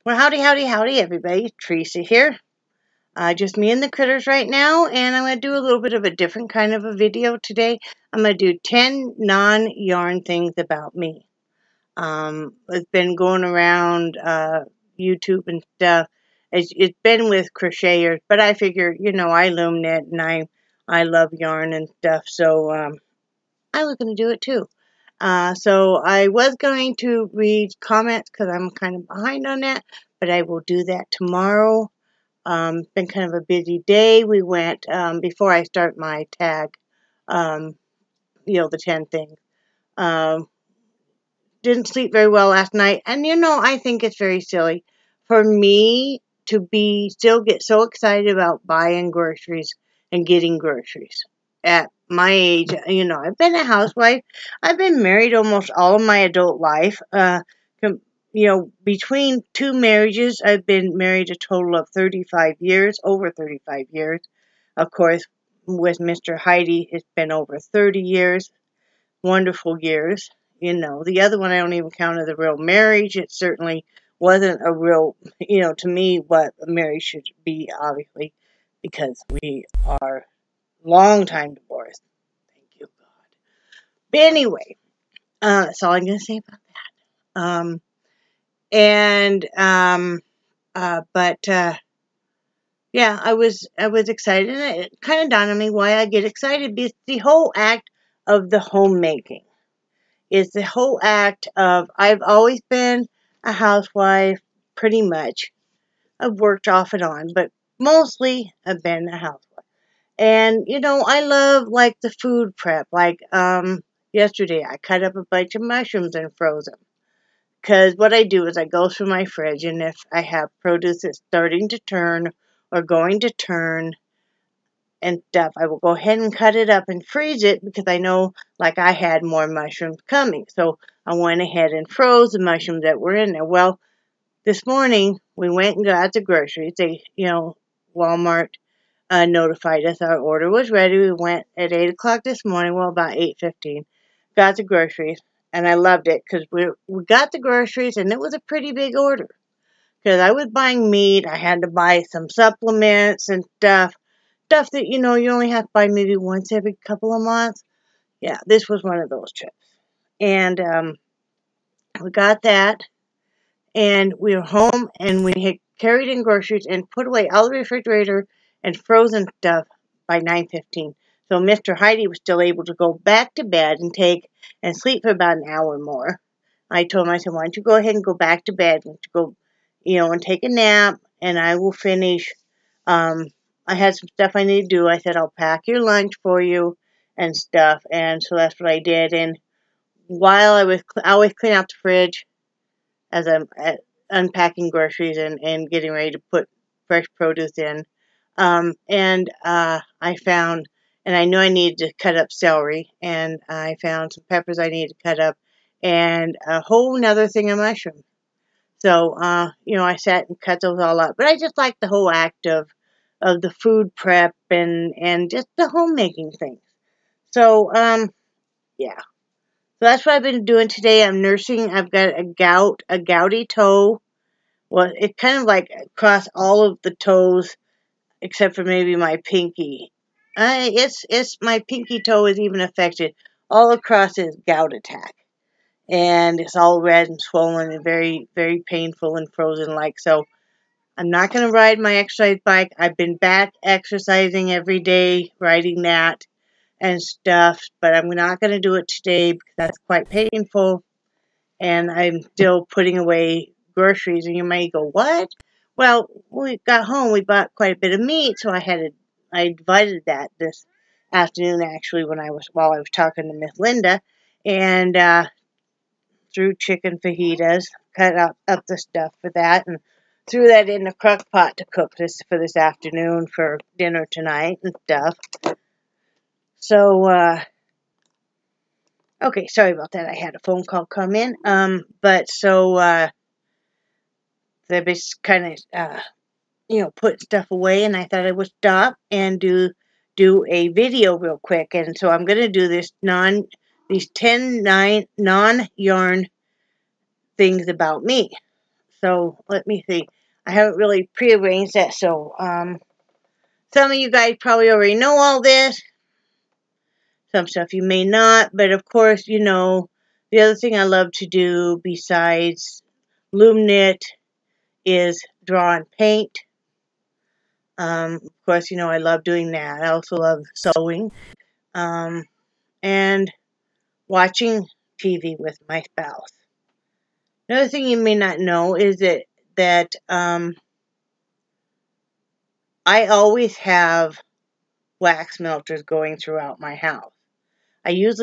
Well, howdy, howdy, howdy, everybody. Teresa here. Just me and the critters right now, and I'm going to do a little bit of a different kind of a video today. I'm going to do 10 non-yarn things about me. It's been going around YouTube and stuff. It's been with crocheters, but I figure, I loom knit, and I love yarn and stuff, so I was going to do it too. So I was going to read comments because I'm kind of behind on that, but I will do that tomorrow. Been kind of a busy day. We went, before I start my tag, the 10 things. Didn't sleep very well last night, and I think it's very silly for me to still get so excited about buying groceries and getting groceries. At my age, I've been a housewife. I've been married almost all of my adult life. Between two marriages, I've been married a total of 35 years, over 35 years. Of course, with Mr. Heidi, it's been over 30 years. Wonderful years. The other one I don't even count as a real marriage. It certainly wasn't a real, to me, what a marriage should be, obviously, because we are long time divorced. Thank you, God. But anyway, that's all I'm going to say about that. Yeah, I was excited, and it kind of dawned on me why I get excited. Because the whole act of the homemaking is the whole act of, I've always been a housewife, pretty much. I've worked off and on, but mostly I've been a housewife. And, I love, like, the food prep. Like, yesterday I cut up a bunch of mushrooms and froze them. Because what I do is I go through my fridge, and if I have produce that's starting to turn or going to turn and stuff, I will go ahead and cut it up and freeze it, because I know, like, I had more mushrooms coming. So I went ahead and froze the mushrooms that were in there. Well, this morning we went and got the groceries. Walmart notified us our order was ready. We went at 8 o'clock this morning, about 8:15, got the groceries, and I loved it because we got the groceries, and it was a pretty big order. Because I was buying meat, I had to buy some supplements and stuff that, you only have to buy maybe once every couple of months. Yeah, this was one of those trips. And we got that, and we were home, and we had carried in groceries and put away all the refrigerator and frozen stuff by 9:15. So Mr. Heidi was still able to go back to bed and sleep for about an hour more. I told him, I said, why don't you go ahead and go back to bed and go, and take a nap, and I will finish. I had some stuff I need to do. I said, I'll pack your lunch for you and stuff. And so that's what I did. And while I always clean out the fridge as I'm unpacking groceries and getting ready to put fresh produce in. I found, and I knew I needed to cut up celery, and I found some peppers I needed to cut up, and a whole nother thing of mushrooms. So, I sat and cut those all up. But I just like the whole act of the food prep and just the homemaking things. So, yeah. So that's what I've been doing today. I'm nursing. I've got a gouty toe. Well, it's kind of like across all of the toes, except for maybe my pinky. It's my pinky toe is even affected. All across is gout attack. And it's all red and swollen and very, very painful and frozen-like. So I'm not going to ride my exercise bike. I've been back exercising every day, riding that and stuff. But I'm not going to do it today because that's quite painful. And I'm still putting away groceries. And you might go, what? Well, when we got home, we bought quite a bit of meat. So I divided that this afternoon, actually, while I was talking to Miss Linda. And threw chicken fajitas, cut up the stuff for that, and threw that in the crock pot to cook for this afternoon for dinner tonight and stuff. So, okay, sorry about that. I had a phone call come in. They just kind of, put stuff away, and I thought I would stop and do a video real quick. And so I'm going to do these 10 non-yarn things about me. So let me see. I haven't really prearranged that, so some of you guys probably already know all this. Some stuff you may not, but of course, you know, the other thing I love to do besides loom knit is draw and paint. Of course, you know, I love doing that. I also love sewing. And watching TV with my spouse. Another thing you may not know is that I always have wax melters going throughout my house. I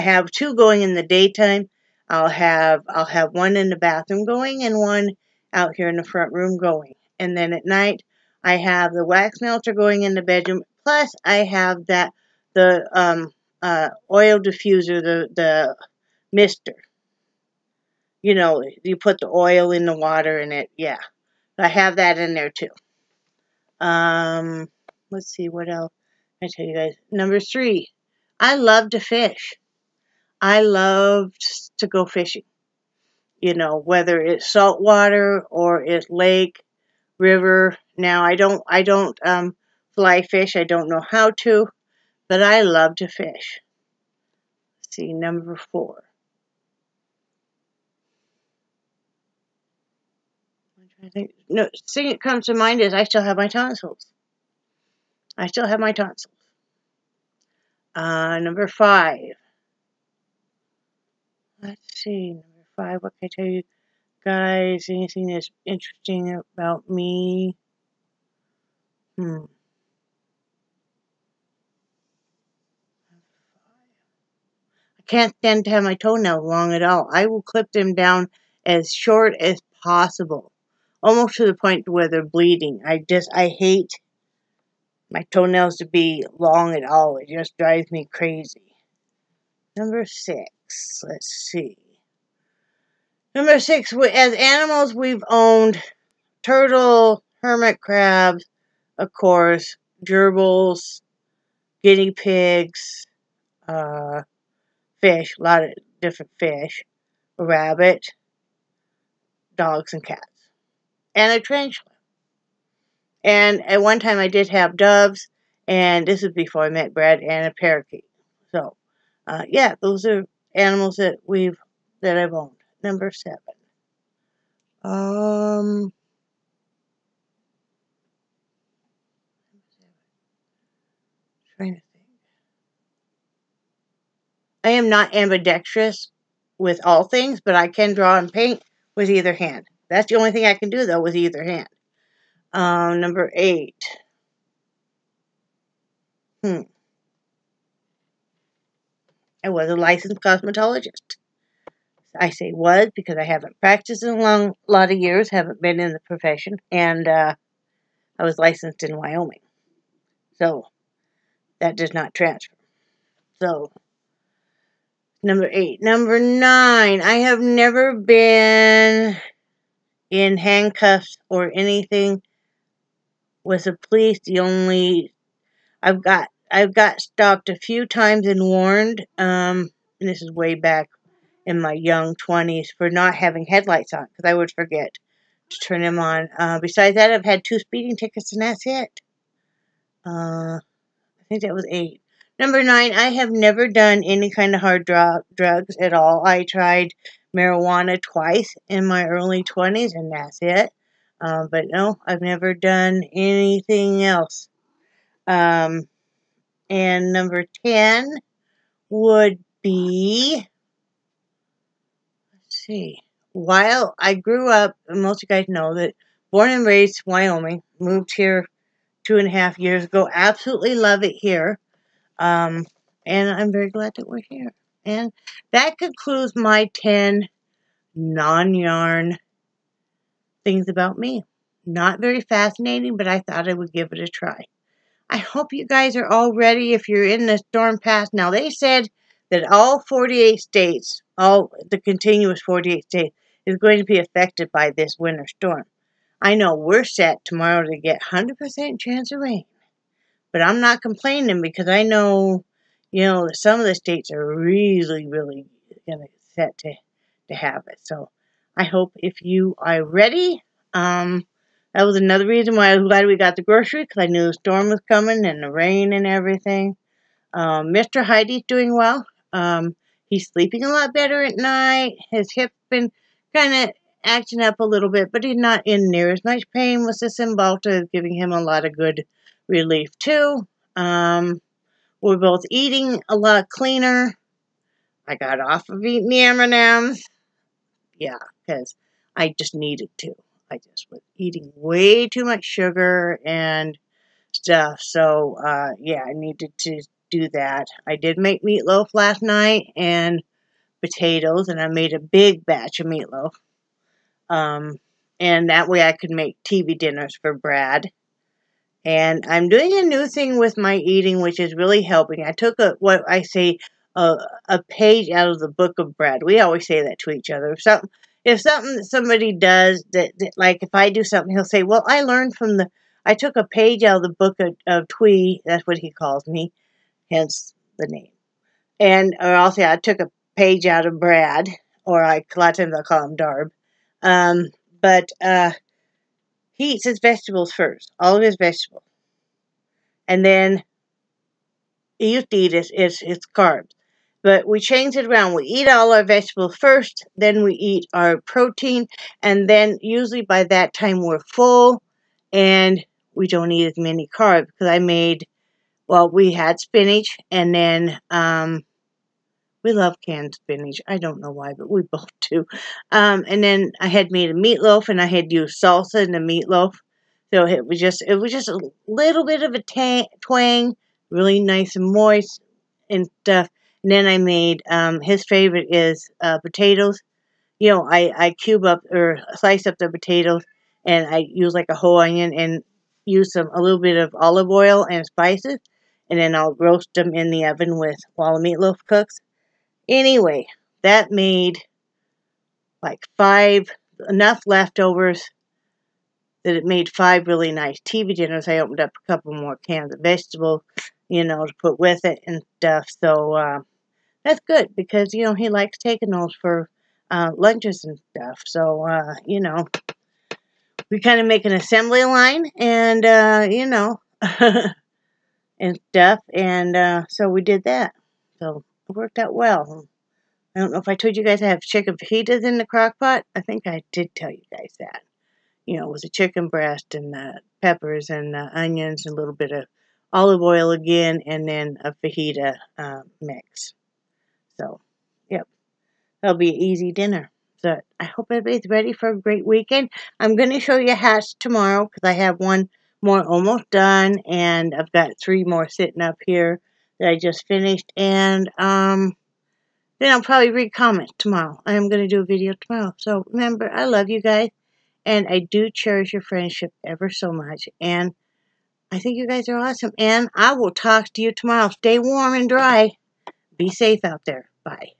have two going in the daytime. I'll have one in the bathroom going and one out here in the front room going. And then at night I have the wax melter going in the bedroom. Plus I have the oil diffuser, the mister. You know, you put the oil in the water and yeah. I have that in there too. Let's see what else I tell you guys. Number 3, I love to fish. I love to go fishing. You know, whether it's saltwater or it's lake, river. Now I don't fly fish. I don't know how to, but I love to fish. Let's see, number 4. I think no thing that comes to mind is I still have my tonsils. I still have my tonsils. Number 5. Let's see, number 5. What can I tell you guys? Anything that's interesting about me? I can't stand to have my toenails long at all. I will clip them down as short as possible, almost to the point where they're bleeding. I hate my toenails to be long at all. It just drives me crazy. Number 6. Let's see. Number 6. As animals, we've owned turtle, hermit crabs, of course, gerbils, guinea pigs, fish, a lot of different fish, a rabbit, dogs, and cats, and a tarantula. And at one time I did have doves, and this is before I met Brad, and a parakeet. So, yeah, those are animals that I've owned. Number 7. Trying to think. I am not ambidextrous with all things, but I can draw and paint with either hand. That's the only thing I can do, though, with either hand. Number 8. I was a licensed cosmetologist. I say was because I haven't practiced in a lot of years, haven't been in the profession, and I was licensed in Wyoming. So, that does not transfer. So, number 8. Number 9. I have never been in handcuffs or anything with the police. I've got stopped a few times and warned, and this is way back in my young 20s, for not having headlights on, because I would forget to turn them on. Besides that, I've had 2 speeding tickets, and that's it. I think that was 8. Number 9, I have never done any kind of hard drugs at all. I tried marijuana twice in my early 20s, and that's it. But no, I've never done anything else. And number 10 would be, let's see, while I grew up, most of you guys know that, born and raised Wyoming, moved here 2.5 years ago, absolutely love it here, and I'm very glad that we're here. And that concludes my 10 non-yarn things about me. Not very fascinating, but I thought I would give it a try. I hope you guys are all ready if you're in the storm path. Now, they said that all 48 states, all the continuous 48 states, is going to be affected by this winter storm. I know we're set tomorrow to get 100% chance of rain. But I'm not complaining because I know, that some of the states are really, really going to set to have it. So I hope if you are ready. That was another reason why I was glad we got the grocery, because I knew the storm was coming and the rain and everything. Mr. Heidi's doing well. He's sleeping a lot better at night. His hip's been kind of acting up a little bit, but he's not in near as much pain with the Cymbalta, giving him a lot of good relief too. We're both eating a lot cleaner. I got off of eating the M&Ms. Yeah, because I just needed to. I just was eating way too much sugar and stuff. So, yeah, I needed to do that. I did make meatloaf last night and potatoes, and I made a big batch of meatloaf. And that way I could make TV dinners for Brad. And I'm doing a new thing with my eating, which is really helping. I took what I say, a page out of the book of Brad. We always say that to each other. If something that somebody does, that like if I do something, he'll say, well, I took a page out of the book of Twee. That's what he calls me, hence the name. Or I'll say I took a page out of Brad, or a lot of times I'll call him Darb. But he eats his vegetables first, all of his vegetables. And then he used to eat his carbs. But we changed it around. We eat all our vegetables first, then we eat our protein, and then usually by that time we're full, and we don't eat as many carbs. Because we had spinach, and then we love canned spinach. I don't know why, but we both do. And then I had made a meatloaf, and I had used salsa in the meatloaf. So it was just a little bit of a twang, really nice and moist and stuff. And then I made, his favorite is potatoes. You know, I cube up or slice up the potatoes, and I use like a whole onion and use a little bit of olive oil and spices. And then I'll roast them in the oven while the meatloaf cooks. Anyway, that made like enough leftovers that it made 5 really nice TV dinners. I opened up a couple more cans of vegetables, to put with it and stuff. So that's good because, he likes taking those for lunches and stuff. So, we kind of make an assembly line and, and stuff. And so we did that. So it worked out well. I don't know if I told you guys I have chicken fajitas in the crock pot. I think I did tell you guys that. With a chicken breast and peppers and onions and a little bit of olive oil again, and then a fajita mix. So, yep, that'll be an easy dinner. So I hope everybody's ready for a great weekend. I'm going to show you hats tomorrow because I have one more almost done, and I've got 3 more sitting up here that I just finished, and then I'll probably read comments tomorrow. I am going to do a video tomorrow. So remember, I love you guys. And I do cherish your friendship ever so much. And I think you guys are awesome. And I will talk to you tomorrow. Stay warm and dry. Be safe out there. Bye.